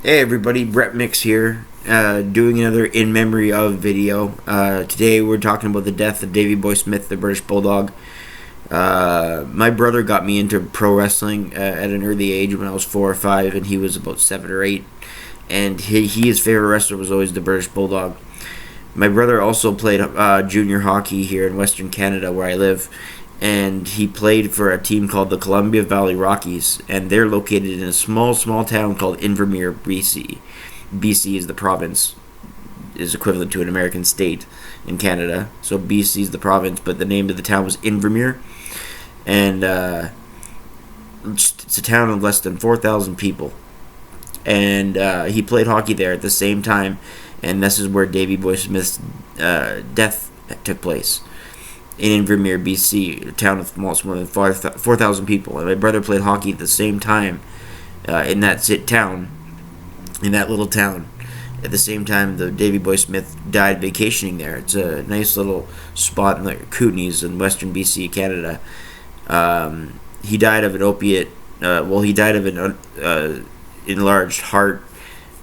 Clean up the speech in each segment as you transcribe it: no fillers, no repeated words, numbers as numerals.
Hey everybody, Brett Mix here, doing another in memory of video. Today we're talking about the death of Davey Boy Smith, the British Bulldog. My brother got me into pro wrestling at an early age when I was 4 or 5, and he was about 7 or 8. And his favorite wrestler was always the British Bulldog. My brother also played junior hockey here in Western Canada, where I live, and he played for a team called the Columbia Valley Rockies, and they're located in a small town called Invermere, BC. BC is the province, is equivalent to an American state in Canada. So BC is the province, but the name of the town was Invermere, and it's a town of less than 4,000 people. And he played hockey there at the same time, and this is where Davey Boy Smith's death took place in Invermere, BC, a town of almost more than 4,000 people. And my brother played hockey at the same time in that little town. At the same time, the Davey Boy Smith died vacationing there. It's a nice little spot in the Kootenays in Western BC, Canada. He died of an opiate. He died of an enlarged heart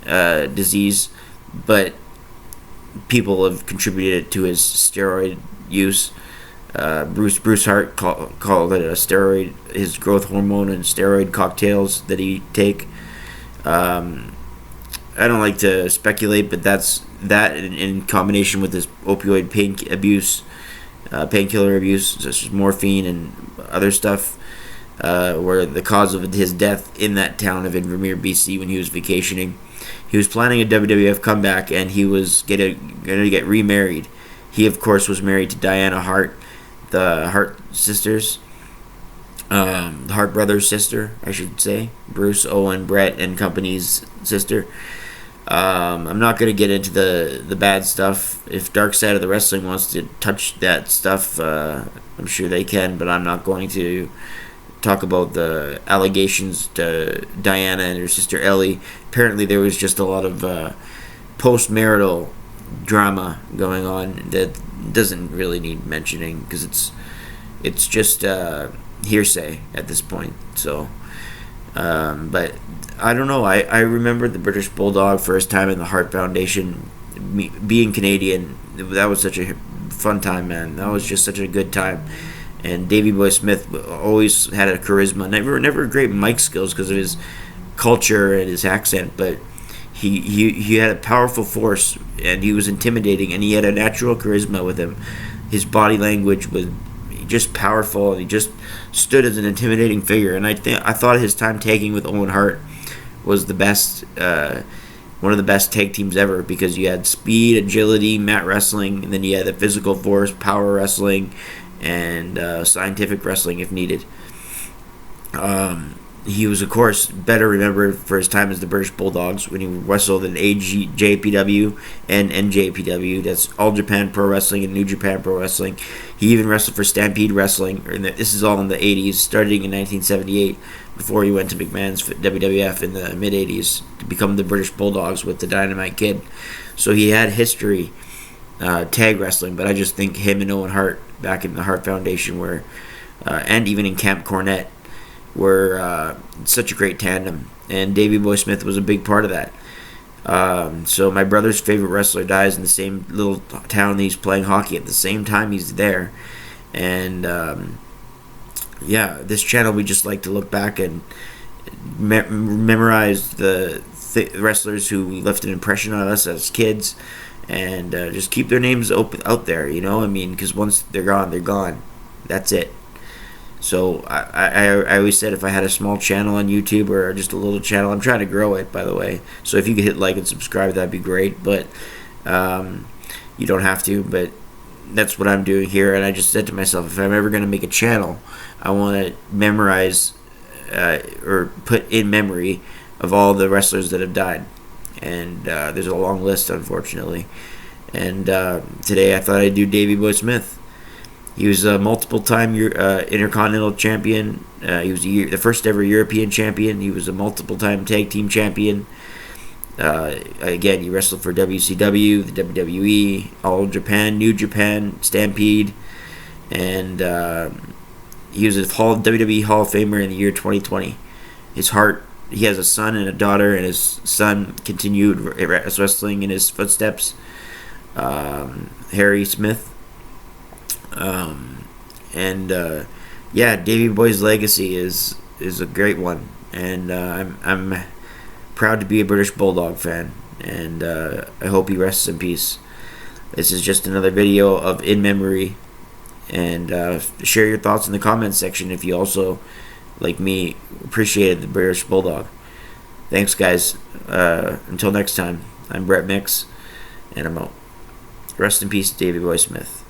disease, but people have contributed to his steroid use. Bruce Hart called it a steroid, his growth hormone and steroid cocktails that he take. I don't like to speculate, but that's that in combination with his opioid painkiller abuse, such as morphine and other stuff, were the cause of his death in that town of Invermere, BC, when he was vacationing. He was planning a WWF comeback, and he was going to get remarried. He, of course, was married to Diana Hart, the Hart sisters, the Hart brothers' sister, I should say, Bruce, Owen, Brett, and company's sister. I'm not going to get into the bad stuff. If Dark Side of the Wrestling wants to touch that stuff, I'm sure they can, but I'm not going to talk about the allegations to Diana and her sister Ellie. Apparently there was just a lot of post-marital drama going on that doesn't really need mentioning, because it's just hearsay at this point. So but I don't know, I remember the British Bulldog first time in the Hart Foundation. Being Canadian, that was such a fun time, man. That was just such a good time. And Davey Boy Smith always had a charisma. Never great mic skills because of his culture and his accent, but he had a powerful force, and he was intimidating, and he had a natural charisma with him. His body language was just powerful, and he just stood as an intimidating figure. And I thought his time tagging with Owen Hart was the best, one of the best tag teams ever, because you had speed, agility, mat wrestling, and then you had the physical force, power wrestling, and scientific wrestling if needed. He was, of course, better remembered for his time as the British Bulldogs when he wrestled in AJPW and NJPW. That's All Japan Pro Wrestling and New Japan Pro Wrestling. He even wrestled for Stampede Wrestling. This is all in the 80s, starting in 1978, before he went to McMahon's WWF in the mid-80s to become the British Bulldogs with the Dynamite Kid. So he had history tag wrestling, but I just think him and Owen Hart back in the Hart Foundation were, and even in Camp Cornette, were such a great tandem, and Davey Boy Smith was a big part of that. So my brother's favorite wrestler dies in the same little town he's playing hockey at the same time he's there, and this channel, we just like to look back and memorize the wrestlers who left an impression on us as kids, and just keep their names out there, because once they're gone, they're gone. That's it. So I always said, if I had a small channel on YouTube or just a little channel, I'm trying to grow it, by the way. So if you could hit like and subscribe, that'd be great. But you don't have to. But that's what I'm doing here. And I just said to myself, if I'm ever going to make a channel, I want to memorize or put in memory of all the wrestlers that have died. And there's a long list, unfortunately. And today I thought I'd do Davey Boy Smith. He was a multiple-time Intercontinental Champion. He was the first ever European Champion. He was a multiple-time Tag Team Champion. Again, he wrestled for WCW, the WWE, All Japan, New Japan, Stampede, and he was a WWE Hall of Famer in the year 2020. His heart he has a son and a daughter, and his son continued wrestling in his footsteps. Harry Smith. And yeah, Davey Boy's legacy is a great one, and I'm proud to be a British Bulldog fan, and I hope he rests in peace. This is just another video of In Memory, and share your thoughts in the comments section if you also, like me, appreciated the British Bulldog. Thanks, guys. Until next time, I'm Brett Mix, and I'm out. Rest in peace, Davey Boy Smith.